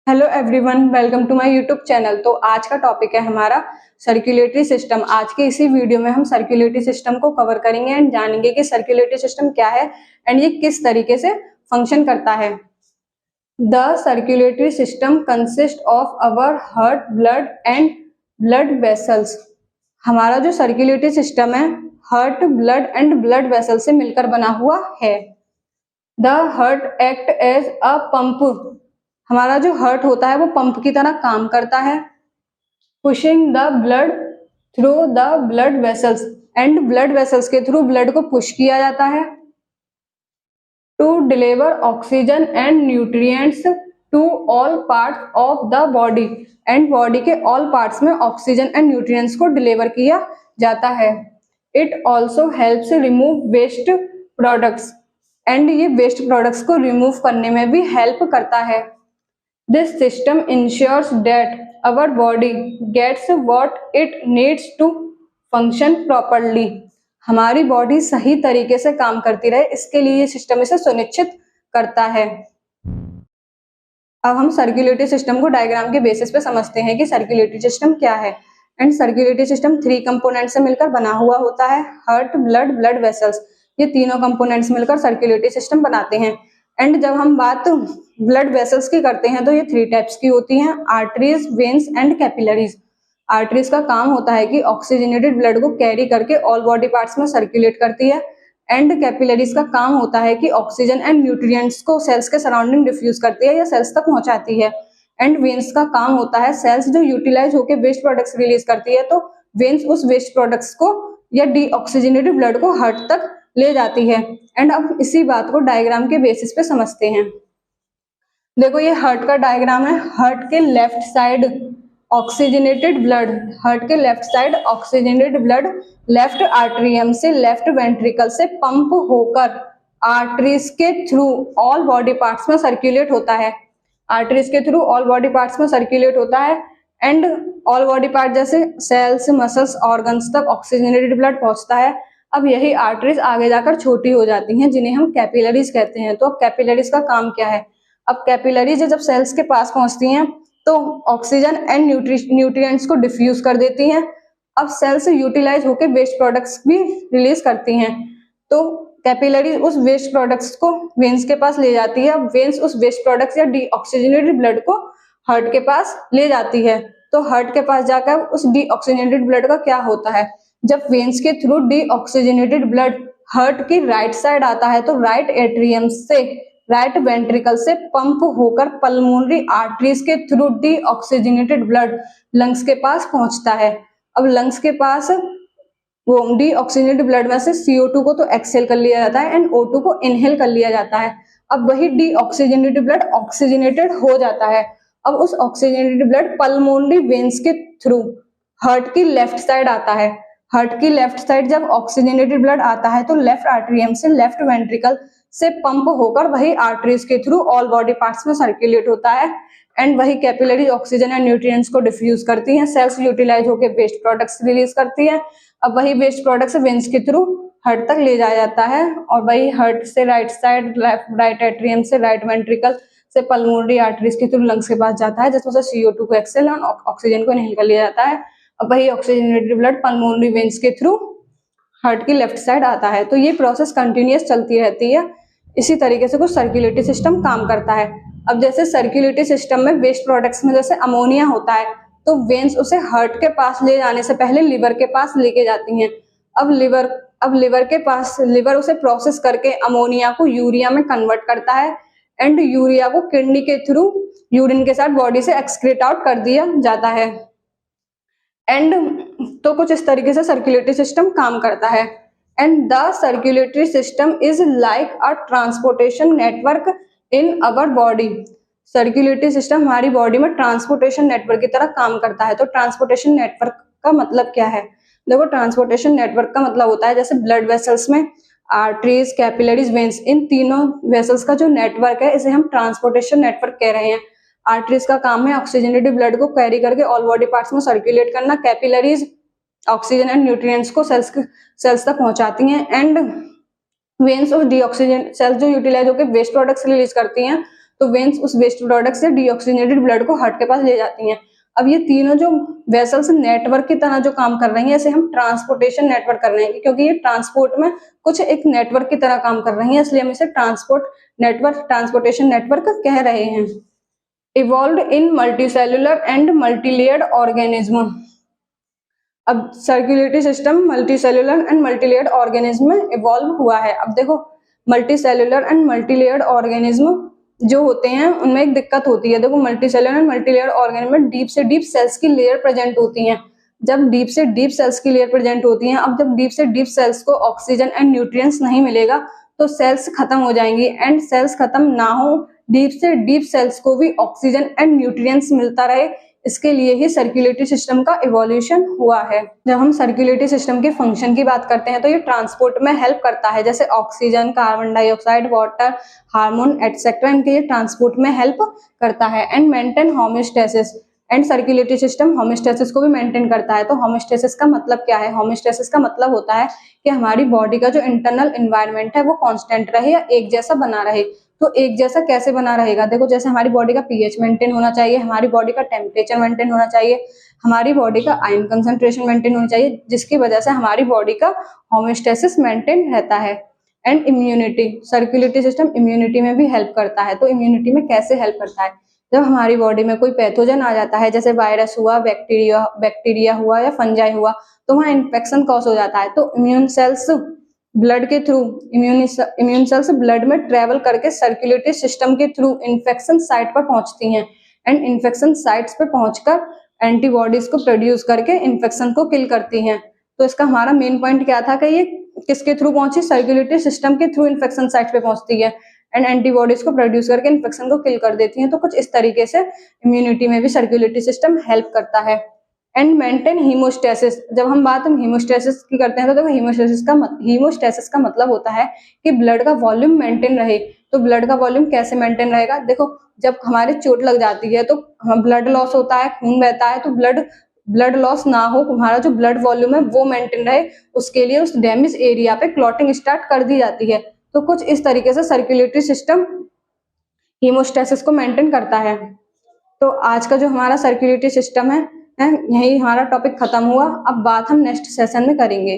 Hello everyone, welcome to my YouTube channel. तो आज का टॉपिक है हमारा सर्कुलेटरी सिस्टम। आज के इसी वीडियो में हम सर्कुलेटरी सिस्टम को कवर करेंगे एंड जानेंगे कि सर्कुलेटरी सिस्टम क्या है एंड ये किस तरीके से फंक्शन करता है। The circulatory system consist of our heart, blood and blood vessels. हमारा जो सर्कुलेटरी सिस्टम है heart, blood and blood vessel से मिलकर बना हुआ है। The heart act as a pump. हमारा जो हार्ट होता है वो पंप की तरह काम करता है। Pushing the blood through the blood vessels and blood vessels के थ्रू ब्लड को पुश किया जाता है। To deliver oxygen and nutrients to all parts of the body and body के ऑल पार्ट्स में ऑक्सीजन एंड न्यूट्रिएंट्स को deliver किया जाता है। It also helps remove waste products and ये वेस्ट प्रोडक्ट्स को रिमूव करने में भी हेल्प करता है। This system ensures that our body gets what it needs to function properly. हमारी बॉडी सही तरीके से काम करती रहे, इसके लिए ये सिस्टम इसे सुनिश्चित करता है। अब हम सर्कुलेटरी सिस्टम को डायग्राम के बेसिस पे समझते हैं कि सर्कुलेटरी सिस्टम क्या है। एंड सर्कुलेटरी सिस्टम 3 कंपोनेंट से मिलकर बना हुआ होता है। हार्ट, ब्लड, ब्लड वेसल्स, ये तीनों कंपोनेंट्स मिलकर सर्कुलेटरी सिस्टम बनाते हैं। एंड जब हम बात ब्लड वेसल्स की करते हैं तो ये 3 टाइप्स की होती हैं, arteries, veins and capillaries. Arteries का काम होता है कि ऑक्सीजनेटेड ब्लड को कैरी करके ऑल बॉडी पार्ट्स में सर्कुलेट करती है। एंड कैपिलरीज का काम होता है कि ऑक्सीजन एंड न्यूट्रिएंट्स को सेल्स के सराउंडिंग डिफ्यूज करती है या सेल्स तक पहुंचाती है। एंड वेन्स का काम होता है सेल्स जो यूटिलाइज होकर वेस्ट प्रोडक्ट्स रिलीज करती है, तो वेन्स उस वेस्ट प्रोडक्ट्स को या डीऑक्सीजनेटेड ब्लड को हार्ट तक ले जाती है। एंड अब इसी बात को डायग्राम के बेसिस पे समझते हैं। देखो ये हार्ट का डायग्राम है। हार्ट के left side oxygenated blood, heart के left side oxygenated blood left atrium से, लेफ्ट वेंट्रिकल से पंप होकर आर्टरीज के थ्रू ऑल बॉडी पार्ट्स में सर्कुलेट होता है। आर्टरीज के थ्रू ऑल बॉडी पार्ट्स में सर्कुलेट होता है। एंड ऑल बॉडी पार्ट जैसे सेल्स, मसल्स, ऑर्गन्स तक ऑक्सीजनेटेड ब्लड पहुंचता है। अब यही आर्टरीज आगे जाकर छोटी हो जाती हैं जिन्हें हम कैपिलरीज कहते हैं। तो अब कैपिलरीज का काम क्या है? अब कैपिलरीज जब सेल्स के पास पहुंचती हैं तो ऑक्सीजन एंड न्यूट्रिएंट्स को डिफ्यूज कर देती हैं। अब सेल्स यूटिलाइज होकर वेस्ट प्रोडक्ट्स भी रिलीज करती हैं। तो कैपिलरी उस वेस्ट प्रोडक्ट्स को वेन्स के पास ले जाती है। अब वेन्स उस वेस्ट प्रोडक्ट्स या डीऑक्सीजनेटेड ब्लड को हार्ट के पास ले जाती है। तो हार्ट के पास जाकर उस डीऑक्सीजनेटेड ब्लड का क्या होता है? जब वेन्स के थ्रू डीऑक्सीजनेटेड ब्लड हार्ट की राइट साइड आता है तो राइट एट्रियम से, राइट वेंट्रिकल से पंप होकर पल्मोनरी आर्टरीज के थ्रू डीऑक्सीजनेटेड ब्लड लंग्स के पास पहुंचता है। अब लंग्स के पास वो डीऑक्सीजनेटेड ब्लड में से CO2 को तो एक्सहेल कर लिया जाता है एंड O2 को इनहेल कर लिया जाता है। अब वही डीऑक्सीजनेटेड ब्लड ऑक्सीजनेटेड हो जाता है। अब उस ऑक्सीजनेटेड ब्लड पल्मोनरी वेन्स के थ्रू हार्ट की लेफ्ट साइड आता है। हार्ट की लेफ्ट साइड जब ऑक्सीजनेटेड ब्लड आता है तो लेफ्ट आर्टरियम से, लेफ्ट वेंट्रिकल से पंप होकर वही आर्टरीज के थ्रू ऑल बॉडी पार्ट्स में सर्कुलेट होता है। एंड वही कैपिलरी ऑक्सीजन एंड न्यूट्रिएंट्स को डिफ्यूज करती हैं। सेल्स यूटिलाइज होकर वेस्ट प्रोडक्ट्स रिलीज करती है। अब वही वेस्ट प्रोडक्ट्स वेन्स के थ्रू हार्ट तक ले जाया जाता है और वही हार्ट से राइट साइड, राइट एट्रियम से, राइट वेंट्रिकल से पल्मोनरी आर्टरीज के थ्रू लंग्स के पास जाता है जिसमें से CO2 को एक्सहेल और ऑक्सीजन को इनहेल कर लिया जाता है। अब वही ऑक्सीजनेटेड ब्लड पल्मोनरी वेन्स के थ्रू हार्ट की लेफ्ट साइड आता है। तो ये प्रोसेस कंटिन्यूअस चलती रहती है। इसी तरीके से कुछ सर्कुलेटरी सिस्टम काम करता है। अब जैसे सर्कुलेटरी सिस्टम में वेस्ट प्रोडक्ट्स में जैसे अमोनिया होता है तो वेन्स उसे हार्ट के पास ले जाने से पहले लिवर के पास लेके जाती हैं। अब लिवर के पास, लिवर उसे प्रोसेस करके अमोनिया को यूरिया में कन्वर्ट करता है एंड यूरिया को किडनी के थ्रू यूरिन के साथ बॉडी से एक्सक्रीट आउट कर दिया जाता है। एंड तो कुछ इस तरीके से सर्कुलेटरी सिस्टम काम करता है। And the circulatory system is like a transportation network in our body. Circulatory system हमारी बॉडी में ट्रांसपोर्टेशन नेटवर्क की तरह काम करता है। तो ट्रांसपोर्टेशन नेटवर्क का मतलब क्या है? देखो ट्रांसपोर्टेशन नेटवर्क का मतलब होता है जैसे ब्लड वेसल्स में आर्टरीज, कैपिलरीज, वेन्स, इन तीनों वेसल्स का जो नेटवर्क है इसे हम ट्रांसपोर्टेशन नेटवर्क कह रहे हैं। आर्टरीज का काम है ऑक्सीजनेटेड ब्लड को कैरी करके ऑल बॉडी पार्ट्स में सर्कुलेट करना। कैपिलरीज ऑक्सीजन एंड न्यूट्रिएंट्स को सेल्स तक पहुंचाती हैं। And veins of deoxygen cells जो यूटिलाइज होकर वेस्ट प्रोडक्ट्स रिलीज करती हैं तो वेन्स उस वेस्ट प्रोडक्ट से डीऑक्सीजनेटेड ब्लड को हार्ट के पास ले जाती हैं। अब ये तीनों जो वेसल्स नेटवर्क की तरह जो काम कर रही हैं, इसे हम ट्रांसपोर्टेशन नेटवर्क कर रहे हैं, क्योंकि ये ट्रांसपोर्ट में कुछ एक नेटवर्क की तरह काम कर रही हैं, इसलिए हम इसे ट्रांसपोर्टेशन नेटवर्क कह रहे हैं। Evolved in multicellular and multilayered organism. अब circulatory system multicellular and multilayered organism में इवॉल्व हुआ है। अब देखो मल्टीसेल्युलर एंड मल्टीलेयर्ड ऑर्गेनिज्म जो होते हैं उनमें एक दिक्कत होती है। देखो मल्टीसेल्युलर एंड मल्टीलेयर्ड ऑर्गेनिज्म में डीप से डीप सेल्स की लेयर प्रेजेंट होती हैं। जब डीप से डीप सेल्स की लेयर प्रेजेंट होती हैं, अब जब डीप से डीप सेल्स को ऑक्सीजन एंड न्यूट्रिएंट्स नहीं मिलेगा तो सेल्स खत्म हो जाएंगी, एंड सेल्स खत्म ना हो, डीप से डीप सेल्स को भी ऑक्सीजन एंड न्यूट्रिएंट्स मिलता रहे, इसके लिए ही सर्कुलेटरी सिस्टम का इवोल्यूशन हुआ है। जब हम सर्कुलेटरी सिस्टम के फंक्शन की बात करते हैं तो ये ट्रांसपोर्ट में हेल्प करता है, जैसे oxygen, carbon dioxide, water, hormone etcetera, इनके ये ट्रांसपोर्ट में हेल्प करता है। And maintain homeostasis, and circulatory system homeostasis को भी मेंटेन करता है। तो होमोस्टेसिस का मतलब क्या है? होमोस्टेसिस का मतलब होता है कि हमारी बॉडी का जो इंटरनल एनवायरनमेंट है वो कांस्टेंट रहे या एक जैसा बना रहे। तो एक जैसा कैसे बना रहेगा? देखो जैसे हमारी बॉडी का पीएच मेंटेन होना चाहिए, हमारी बॉडी का टेम्परेचर मेंटेन होना चाहिए, हमारी बॉडी का आयन कंसंट्रेशन मेंटेन होना चाहिए, जिसकी वजह से हमारी बॉडी का होमोस्टेसिस मेंटेन रहता है। And immunity, circulatory system immunity में भी हेल्प करता है। तो इम्यूनिटी में कैसे हेल्प करता है? जब हमारी बॉडी में कोई पैथोजन आ जाता है, जैसे वायरस हुआ, बैक्टीरिया हुआ या फंजाई हुआ, तो वहाँ इन्फेक्शन कॉज हो जाता है। तो इम्यून सेल्स ब्लड के थ्रू इम्यून सेल्स ब्लड में ट्रेवल करके सर्कुलेटरी सिस्टम के थ्रू इन्फेक्शन साइट पर पहुंचती हैं, एंड इन्फेक्शन साइट्स पे पहुंचकर एंटीबॉडीज को प्रोड्यूस करके इन्फेक्शन को किल करती हैं। तो इसका हमारा मेन पॉइंट क्या था कि ये किसके थ्रू पहुंची? सर्कुलेटरी सिस्टम के थ्रू इन्फेक्शन साइट पे पहुंचती है एंड एंटीबॉडीज को प्रोड्यूस करके इन्फेक्शन को किल कर देती हैं। तो कुछ इस तरीके से इम्यूनिटी में भी सर्कुलेटरी सिस्टम हेल्प करता है। एंड मेंटेन हीमोस्टेसिस, जब हम बात हीमोस्टेसिस की करते हैं तो देखो हीमोस्टेसिस का मतलब होता है कि ब्लड का वॉल्यूम मेंटेन रहे। तो ब्लड का वॉल्यूम कैसे मेंटेन रहेगा? देखो जब हमारे चोट लग जाती है तो ब्लड लॉस होता है, खून बहता है, तो ब्लड लॉस ना हो, हमारा जो ब्लड वॉल्यूम है वो मेंटेन रहे, उसके लिए उस डैमेज एरिया पे क्लॉटिंग स्टार्ट कर दी जाती है। तो कुछ इस तरीके से सर्कुलेटरी सिस्टम हीमोस्टेसिस को मेंटेन करता है। तो आज का जो हमारा सर्कुलेटरी सिस्टम है, यही हमारा टॉपिक खत्म हुआ। अब बात हम नेक्स्ट सेशन में करेंगे।